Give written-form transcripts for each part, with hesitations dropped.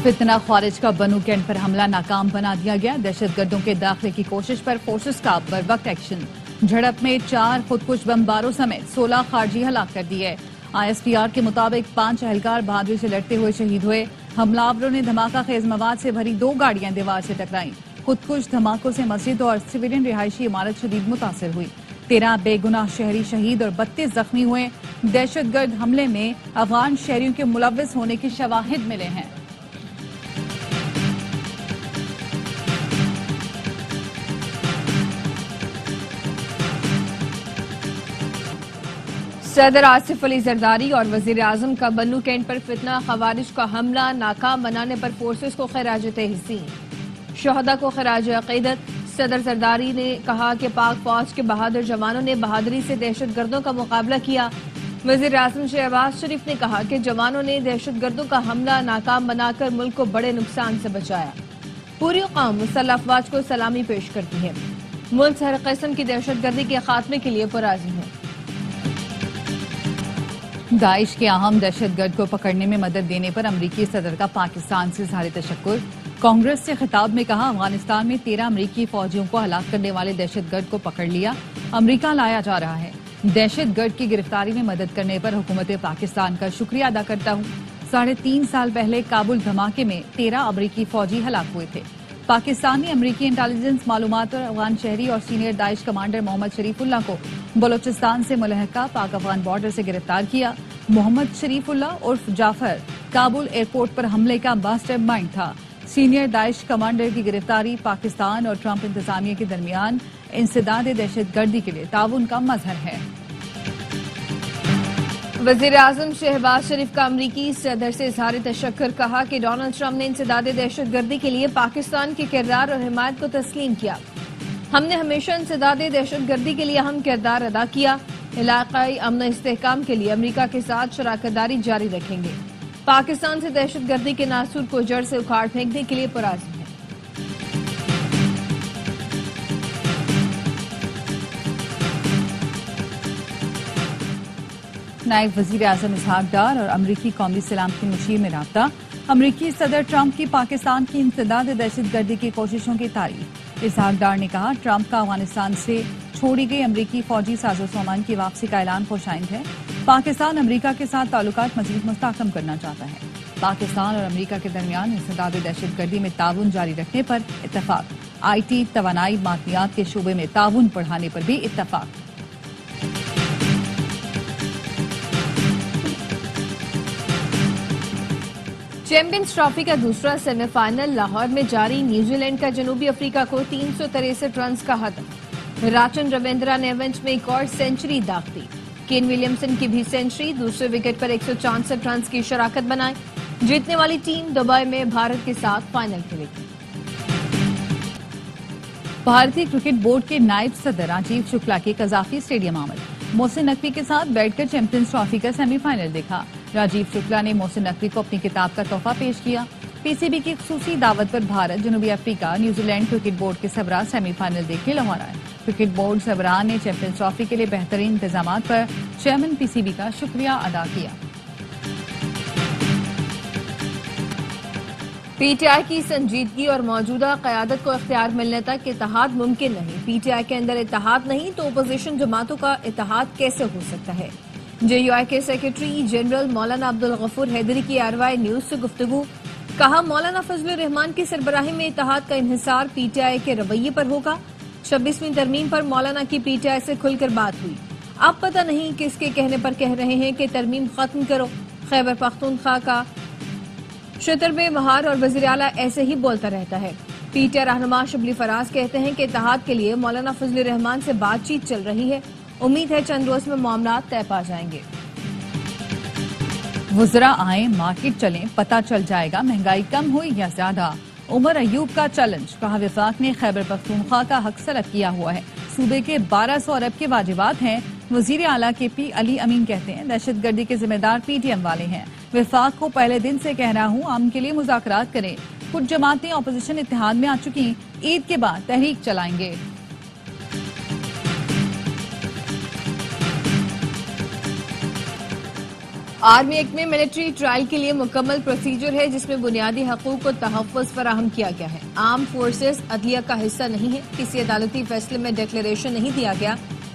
فتنہ خارج کا بنو کینٹ پر حملہ ناکام بنا دیا گیا. دہشت گردوں کے داخلے کی کوشش پر فورسز کا بر وقت ایکشن. جھڑپ میں 4 خودکش بمباروں سمیت 16 خارجی ہلاک کر دیے. ISPR کے مطابق 5 اہلکار بہادری سے لڑتے ہوئے شہید ہوئے. حملہ آوروں نے دھماکہ خیز مواد سے بھری 2 گاڑیاں دیوار سے ٹکرائیں. خودکش دھماکوں سے مسجد اور سویلین رہائشی عمارت شدید متاثر ہوئی. 13 بے گناہ شہری شہید اور 32 زخمی ہوئے. دہشت گرد حملے میں افغان شہریوں کے ملوث ہونے کے شواہد ملے ہیں. صدر آصف علی زرداری اور وزیر اعظم کا بنو کینٹ پر فتنہ خوارج کا حملہ ناکام بنانے پر فورسز کو خراج تحسین. شہداء کو خراج عقیدت. صدر زرداری نے کہا کہ پاک فوج کے بہادر جوانوں نے بہادری سے دہشت گردوں کا مقابلہ کیا. وزیر اعظم شہباز شریف نے کہا کہ جوانوں نے دہشت گردوں کا حملہ ناکام بنا کر ملک کو بڑے نقصان سے بچایا. پوری قوم مسلح افواج کو سلامی پیش کرتی ہے. ملک ہر قسم کی دہشت گردی کے خاتمے کے لیے پرعزم ہے. داعش کے اہم دہشت گرد کو پکڑنے میں مدد دینے پر امریکی صدر کا پاکستان سے اظہار تشکر. کانگریس سے خطاب میں کہا افغانستان میں 13 امریکی فوجیوں کو ہلاک کرنے والے دہشت گرد کو پکڑ لیا. امریکہ لایا جا رہا ہے. دہشت گرد کی گرفتاری میں مدد کرنے پر حکومت پاکستان کا شکریہ ادا کرتا ہوں. 3.5 سال پہلے کابل دھماکے میں 13 امریکی فوجی ہلاک ہوئے تھے. پاکستانی امریکی انٹیلیجنس معلومات اور افغان شہری اور سینئر داعش کمانڈر محمد شریف اللہ کو بلوچستان سے ملحقہ پاک افغان بارڈر سے گرفتار کیا. محمد شریف اللہ عرف جعفر کابل ایئرپورٹ پر حملے کا ماسٹر مائنڈ تھا. سینئر داعش کمانڈر کی گرفتاری پاکستان اور ٹرمپ انتظامیہ کے درمیان انسداد دہشت گردی کے لیے تعاون کا مظہر ہے. وزیر اعظم شہباز شریف کا امریکی صدر سے اظہار تشکر. کہا کہ ڈونلڈ ٹرمپ نے انسداد دہشت گردی کے لیے پاکستان کے کردار اور حمایت کو تسلیم کیا. ہم نے ہمیشہ انسداد دہشت گردی کے لیے اہم کردار ادا کیا. علاقائی امن و استحکام کے لیے امریکہ کے ساتھ شراکت داری جاری رکھیں گے. پاکستان سے دہشت گردی کے ناسور کو جڑ سے اکھاڑ پھینکنے کے لیے پرعزم ہے. نائب وزیر اعظم اسحاق ڈار اور امریکی قومی سلامتی مشیر میں رابطہ. امریکی صدر ٹرمپ کی پاکستان کی انسداد دہشت گردی کی کوششوں کی تعریف. اسحاق ڈار نے کہا ٹرمپ کا افغانستان سے چھوڑی گئی امریکی فوجی ساز و سامان کی واپسی کا اعلان خوش آئند ہے. پاکستان امریکہ کے ساتھ تعلقات مزید مستحکم کرنا چاہتا ہے. پاکستان اور امریکہ کے درمیان انسداد دہشت گردی میں تعاون جاری رکھنے پر اتفاق. IT توانائی معدنیات کے شعبے میں تعاون بڑھانے پر بھی اتفاق. چیمپئنز ٹرافی کا دوسرا سیمی فائنل لاہور میں جاری. نیوزی لینڈ کا جنوبی افریقہ کو 363 رنز کا ہدف. راچن رویندرا نے ایونٹ میں ایک اور سینچری داغ دی. کین ولیمسن کی بھی سینچری. دوسرے وکٹ پر 164 رنز کی شراکت بنائے. جیتنے والی ٹیم دبئی میں بھارت کے ساتھ فائنل کھیلے گی. بھارتی کرکٹ بورڈ کے نائب صدر راجیو شکلا کے قذافی اسٹیڈیم آمد. محسن نقوی کے ساتھ بیٹھ کر چیمپئنز ٹرافی کا سیمی فائنل دیکھا. راجیو شکلا نے محسن نقوی کو اپنی کتاب کا تحفہ پیش کیا. PCB کی خصوصی دعوت پر بھارت جنوبی افریقہ نیوزی لینڈ کرکٹ بورڈ کے سربراہ سیمی فائنل دیکھنے لاہور آئے. کرکٹ بورڈ سربراہ نے چیمپئنز ٹرافی کے لیے بہترین انتظامات پر چیئرمین PCB کا شکریہ ادا کیا. PTI کی سنجیدگی اور موجودہ قیادت کو اختیار ملنے تک اتحاد ممکن نہیں. PTI کے اندر اتحاد نہیں تو اپوزیشن جماعتوں کا اتحاد کیسے ہو سکتا ہے. JUI کے سیکرٹری جنرل مولانا عبدالغفور حیدری کی RY نیوز سے گفتگو. کہا مولانا فضل الرحمان کی سربراہی میں اتحاد کا انحصار PTI کے رویے پر ہوگا. 26ویں ترمیم پر مولانا کی PTI سے کھل کر بات ہوئی. اب پتہ نہیں کس کے کہنے پر کہہ رہے ہیں کہ ترمیم ختم کرو. خیبر پختونخوا کا شتربے مہار اور وزیر اعلیٰ ایسے ہی بولتا رہتا ہے. PTI رہنما شبلی فراز کہتے ہیں کہ اتحاد کے لیے مولانا فضل الرحمان سے بات چیت چل رہی ہے. امید ہے چند روز میں معاملات طے پا جائیں گے. وزراء آئیں مارکیٹ چلیں پتہ چل جائے گا مہنگائی کم ہوئی یا زیادہ. عمر ایوب کا چیلنج. کہا وفاق نے خیبر پختونخوا کا حق سلب کیا ہوا ہے. صوبے کے 1200 ارب کے واجبات ہیں. وزیر اعلیٰ KP علی امین کہتے ہیں دہشت گردی کے ذمہ دار PTM والے ہیں. وفاق کو پہلے دن سے کہہ رہا ہوں امن کے لیے مذاکرات کریں. کچھ جماعتیں اپوزیشن اتحاد میں آ چکی. عید کے بعد تحریک چلائیں گے. آرمی ایکٹ میں ملٹری ٹرائل کے لیے مکمل پروسیجر ہے جس میں بنیادی حقوق کو تحفظ فراہم کیا گیا ہے. آرم فورسز عدلیہ کا حصہ نہیں ہے. کسی عدالتی فیصلے میں ڈکلیریشن نہیں دیا گیا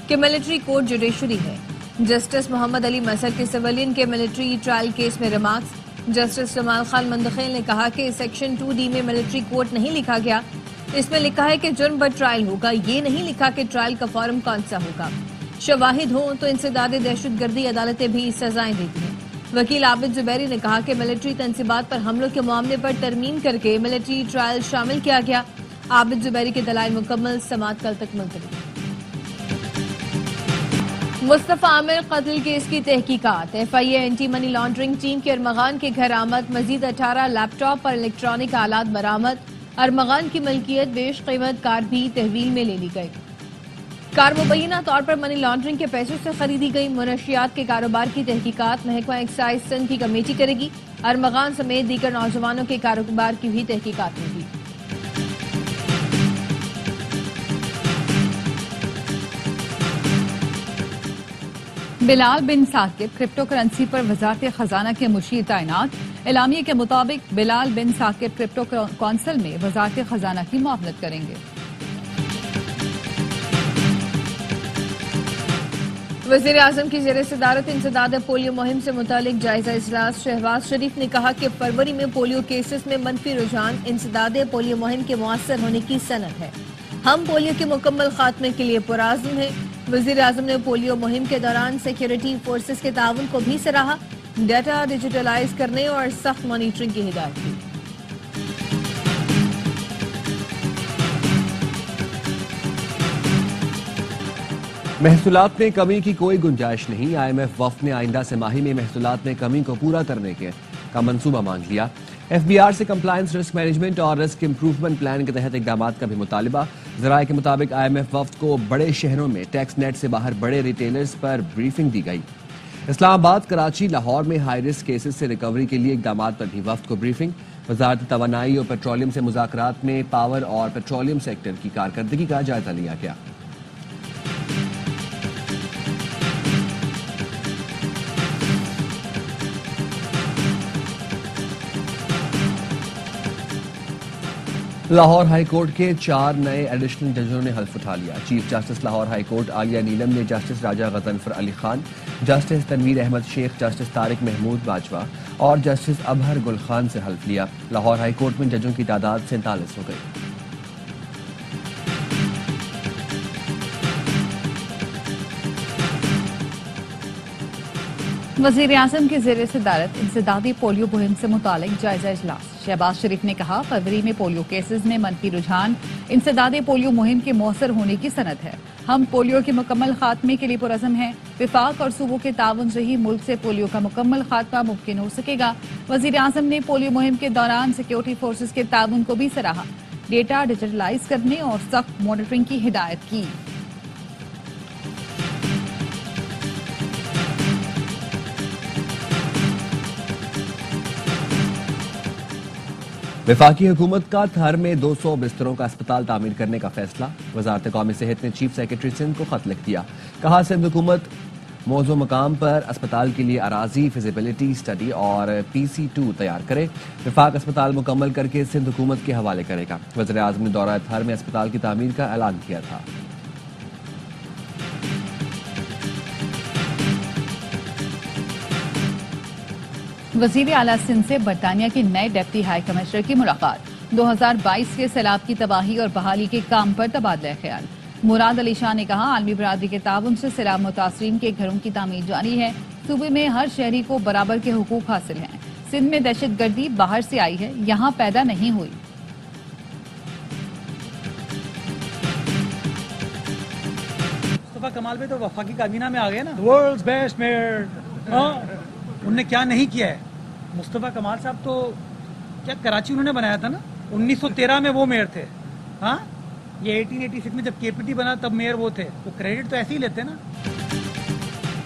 کہ ملٹری کورٹ جوڈیشری ہے. جسٹس محمد علی مسر کے سویلین کے ملٹری ٹرائل کیس میں ریمارکس. جسٹس جمال خان مندخیل نے کہا کہ سیکشن 2D میں ملٹری کورٹ نہیں لکھا گیا. اس میں لکھا ہے کہ جرم پر ٹرائل ہوگا. یہ نہیں لکھا کہ ٹرائل کا فارم کون سا ہوگا. شواہد ہوں تو انسداد دہشت گردی عدالتیں بھی سزائیں دیتی ہیں. وکیل عابد زبیری نے کہا کہ ملٹری تنصیبات پر حملوں کے معاملے پر ترمیم کر کے ملٹری ٹرائل شامل کیا گیا. عابد زبیری کے دلائل مکمل سماعت کل تک ملتوی. مصطفیٰ عامر قتل کیس کی تحقیقات. FIA anti money laundering team کے ارمغان کے گھر آمد. مزید 18 لیپ ٹاپ اور الیکٹرانک آلات برآمد. ارمغان کی ملکیت بیش قیمت کار بھی تحویل میں لے لی گئی. کار مبینہ طور پر منی لانڈرنگ کے پیسوں سے خریدی گئی. منشیات کے کاروبار کی تحقیقات محکمہ ایکسائز سندھ کی کمیٹی کرے گی. ارمغان سمیت دیگر نوجوانوں کے کاروبار کی بھی تحقیقات ہوگی. بلال بن ثاقب کرپٹو کرنسی پر وزارت خزانہ کے مشیر تعینات. اعلامیے کے مطابق بلال بن ثاقب کرپٹو کونسل میں وزارت خزانہ کی معاونت کریں گے. وزیر اعظم کی زیر صدارت انسداد پولیو مہم سے متعلق جائزہ اجلاس. شہباز شریف نے کہا کہ فروری میں پولیو کیسز میں منفی رجحان انسداد پولیو مہم کے مؤثر ہونے کی صنعت ہے. ہم پولیو کے مکمل خاتمے کے لیے پرعزم ہیں. وزیر اعظم نے پولیو مہم کے دوران سیکیورٹی فورسز کے تعاون کو بھی سراہا. ڈیٹا ڈیجیٹلائز کرنے اور سخت مانیٹرنگ کی ہدایت کی. محصولات میں کمی کی کوئی گنجائش نہیں. IMF وفد نے آئندہ سہ ماہی میں محصولات میں کمی کو پورا کرنے کا منصوبہ مانگ لیا. FBR سے کمپلائنس رسک مینجمنٹ اور رسک امپروومنٹ پلان کے تحت اقدامات کا بھی مطالبہ. ذرائع کے مطابق IMF وفد کو بڑے شہروں میں ٹیکس نیٹ سے باہر بڑے ریٹیلرز پر بریفنگ دی گئی. اسلام آباد، کراچی، لاہور میں ہائی رسک کیسز سے ریکوری کے لیے اقدامات پر بھی وفد کو بریفنگ. وزارت توانائی اور پیٹرولیم سے مذاکرات میں پاور اور پیٹرولیم سیکٹر کی کارکردگی کا جائزہ لیا گیا. لاہور ہائی کورٹ کے 4 نئے ایڈیشنل ججوں نے حلف اٹھا لیا. Chief justice Lahore high court Aalia Neelum نے justice Raja Ghazanfar Ali Khan, justice Tanveer Ahmad Sheikh, justice Tariq Mahmood Bajwa اور جسٹس ابہر گل خان سے حلف لیا. لاہور ہائی کورٹ میں ججوں کی تعداد 47 ہو گئی. وزیر اعظم کی زیر صدارت انسدادی پولیو مہم سے متعلق جائزہ اجلاس. شہباز شریف نے کہا فروری میں پولیو کیسز میں منفی رجحان انسداد پولیو مہم کے مؤثر ہونے کی صنعت ہے. ہم پولیو کے مکمل خاتمے کے لیے پرعزم ہیں. وفاق اور صوبوں کے تعاون سے ہی ملک سے پولیو کا مکمل خاتمہ ممکن ہو سکے گا. وزیر اعظم نے پولیو مہم کے دوران سیکیورٹی فورسز کے تعاون کو بھی سراہا. ڈیٹا ڈیجیٹلائز کرنے اور سخت مانیٹرنگ کی ہدایت کی. وفاقی حکومت کا تھر میں 200 بستروں کا اسپتال تعمیر کرنے کا فیصلہ. وزارت قومی صحت نے چیف سیکرٹری سندھ کو خط لکھ دیا. کہا سندھ حکومت موضوع مقام پر اسپتال کے لیے اراضی فیزیبلٹی اسٹڈی اور PC2 تیار کرے. وفاق اسپتال مکمل کر کے سندھ حکومت کے حوالے کرے گا. وزیر اعظم نے دورہ تھر میں اسپتال کی تعمیر کا اعلان کیا تھا. وزیر اعلیٰ سندھ سے برطانیہ کے نئے ڈپٹی ہائی کمشنر کی ملاقات. 2022 کے سیلاب کی تباہی اور بحالی کے کام پر تبادلہ خیال. مراد علی شاہ نے کہا عالمی برادری کے تعاون سے سیلاب متاثرین کے گھروں کی تعمیر جاری ہے. صوبے میں ہر شہری کو برابر کے حقوق حاصل ہیں. سندھ میں دہشت گردی باہر سے آئی ہے، یہاں پیدا نہیں ہوئی. مصطفیٰ کمال بھی تو وفاقی کابینہ میں آ گئے نا. World's best mayor. انہوں نے کیا نہیں کیا ہے. مصطفیٰ کمال صاحب تو کیا کراچی انہوں نے بنایا تھا نا. 1913 میں وہ میئر تھے. ہاں یہ 1886 میں جب KPT بنا تب میئر وہ تھے. وہ کریڈٹ تو ایسے ہی لیتے نا.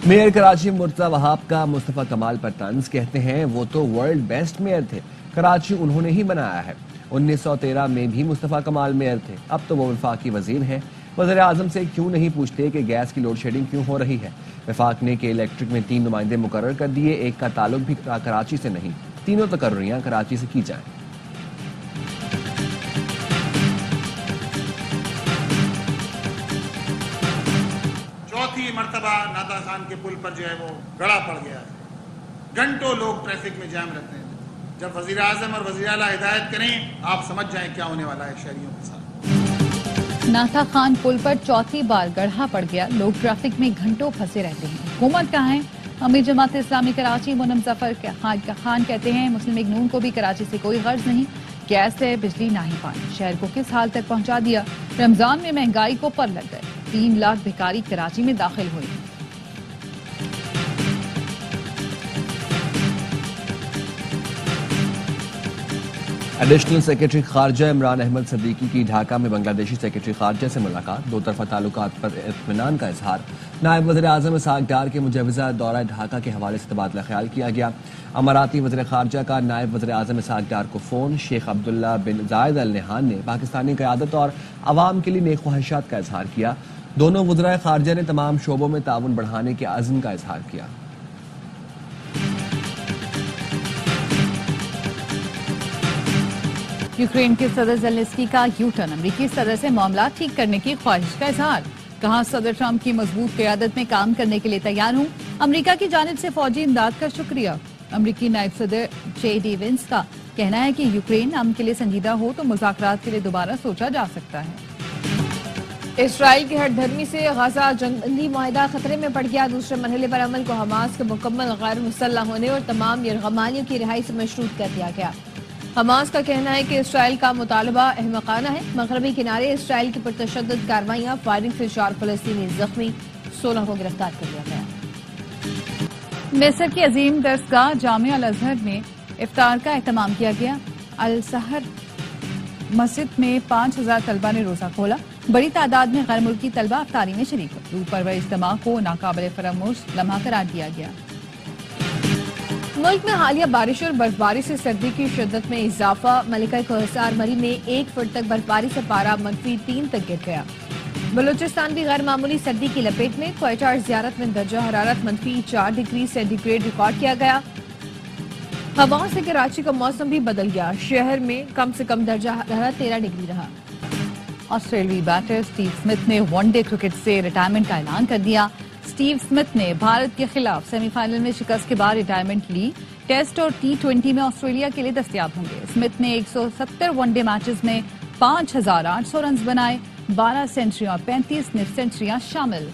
میئر کراچی مرتضی وہاب کا مصطفیٰ کمال پر طنز کہتے ہیں. وہ تو ورلڈ بیسٹ میئر تھے. کراچی انہوں نے ہی بنایا ہے. 1913 میں بھی مصطفیٰ کمال میئر تھے. اب تو وہ وفاقی وزیر ہیں. وزیر اعظم سے کیوں نہیں پوچھتے کہ گیس کی لوڈ شیڈنگ کیوں ہو رہی ہے؟ وفاق نے کہ الیکٹرک میں 3 نمائندے مقرر کر دیے، ایک کا تعلق بھی کراچی سے نہیں، تینوں تقرریاں کراچی سے کی جائیں۔ چوتھی مرتبہ نادر خان کے پل پر جو ہے وہ گڑھا پڑ گیا ہے، گھنٹوں لوگ ٹریفک میں جام رہتے ہیں۔ جب وزیر اعظم اور وزیر اعلیٰ ہدایت کریں آپ سمجھ جائیں کیا ہونے والا ہے شہریوں کے ساتھ۔ ناتا خان پل پر چوتھی بار گڑھا پڑ گیا، لوگ ٹریفک میں گھنٹوں پھنسے رہتے ہیں۔ حکومت کہاں ہے؟ امیر جماعت اسلامی کراچی منم ظفر خان کہتے ہیں مسلم لیگ نون کو بھی کراچی سے کوئی غرض نہیں، گیس ہے بجلی نہ ہی پانی، شہر کو کس حال تک پہنچا دیا۔ رمضان میں مہنگائی کو پر لگ گئے، 3 لاکھ بھکاری کراچی میں داخل ہوئے۔ ایڈیشنل سیکرٹری خارجہ عمران احمد صدیقی کی ڈھاکہ میں بنگلہ دیشی سیکرٹری خارجہ سے ملاقات، 2 طرفہ تعلقات پر اطمینان کا اظہار۔ نائب وزیر اعظم اسحاق ڈار کے مجوزہ دورہ ڈھاکہ کے حوالے سے تبادلہ خیال کیا گیا۔ اماراتی وزیر خارجہ کا نائب وزیر اعظم اسحاق ڈار کو فون، شیخ عبداللہ بن زائد ال نہیان نے پاکستانی قیادت اور عوام کے لیے نیک خواہشات کا اظہار کیا۔ دونوں وزرائے خارجہ نے تمام شعبوں میں تعاون بڑھانے کے عزم کا اظہار کیا۔ یوکرین کے صدر زیلنسکی کا یو ٹرن، امریکی صدر سے معاملات ٹھیک کرنے کی خواہش کا اظہار، کہا صدر ٹرمپ کی مضبوط قیادت میں کام کرنے کے لیے تیار ہوں، امریکہ کی جانب سے فوجی امداد کا شکریہ۔ امریکی نائب صدر جے ڈی وینس کا کہنا ہے کہ یوکرین امن کے لیے سنجیدہ ہو تو مذاکرات کے لیے دوبارہ سوچا جا سکتا ہے۔ اسرائیل کے ہٹ دھرمی سے غزہ جنگ بندی معاہدہ خطرے میں پڑ گیا، دوسرے مرحلے پر عمل کو حماس کے مکمل غیر مسلح ہونے اور تمام یرغمالیوں کی رہائی سے مشروط کر دیا گیا۔ حماس کا کہنا ہے کہ اسرائیل کا مطالبہ احمقانہ ہے، مغربی کنارے اسرائیل کی پرتشدد کارروائیاں، فائرنگ سے 4 فلسطینی زخمی، 16 کو گرفتار کر لیا گیا۔ مصر کی عظیم درسگاہ جامعہ الازہر میں افطار کا اہتمام کیا گیا، السحر مسجد میں 5000 طلبہ نے روزہ کھولا، بڑی تعداد میں غیر ملکی طلبہ افطاری میں شریک ہوئے، روح پرور اجتماع کو ناقابل فراموش لمحہ قرار دیا گیا۔ ملک میں حالیہ بارش اور برفباری سے سردی کی شدت میں اضافہ، ملکہ کوہسار مری میں 1 فٹ تک برفباری سے پارہ -3 تک گر گیا۔ بلوچستان بھی غیر معمولی سردی کی لپیٹ میں، کوئٹہ اور زیارت میں درجہ حرارت -4 ڈگری سینٹی گریڈ ریکارڈ کیا گیا۔ ہواؤں سے کراچی کا موسم بھی بدل گیا، شہر میں کم سے کم درجہ حرارت 13 ڈگری رہا۔ آسٹریلوی بیٹر سٹیو سمتھ نے ون ڈے کرکٹ سے ریٹائرمنٹ کا اعلان کر دیا۔ سٹیو سمتھ نے بھارت کے خلاف سیمی فائنل میں شکست کے بعد ریٹائرمنٹ لی، ٹیسٹ اور T20 میں آسٹریلیا کے لیے دستیاب ہوں گے۔ سمتھ نے 170 ون ڈے میچز میں 5800 رنز بنائے، 12 سینچریاں اور 35 نصف سینچریاں شامل۔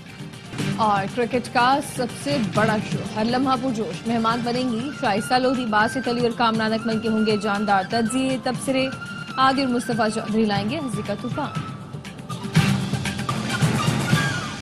اور کرکٹ کا سب سے بڑا شو، ہر لمحہ پرجوش، مہمان بنیں گی شائستہ لودھی، باسط علی اور کامران اکمل کے ہوں گے جاندار تجزیے، تبصرے، عادل اور مصطفیٰ چودھری لائیں گے ہنسی کا طوفان۔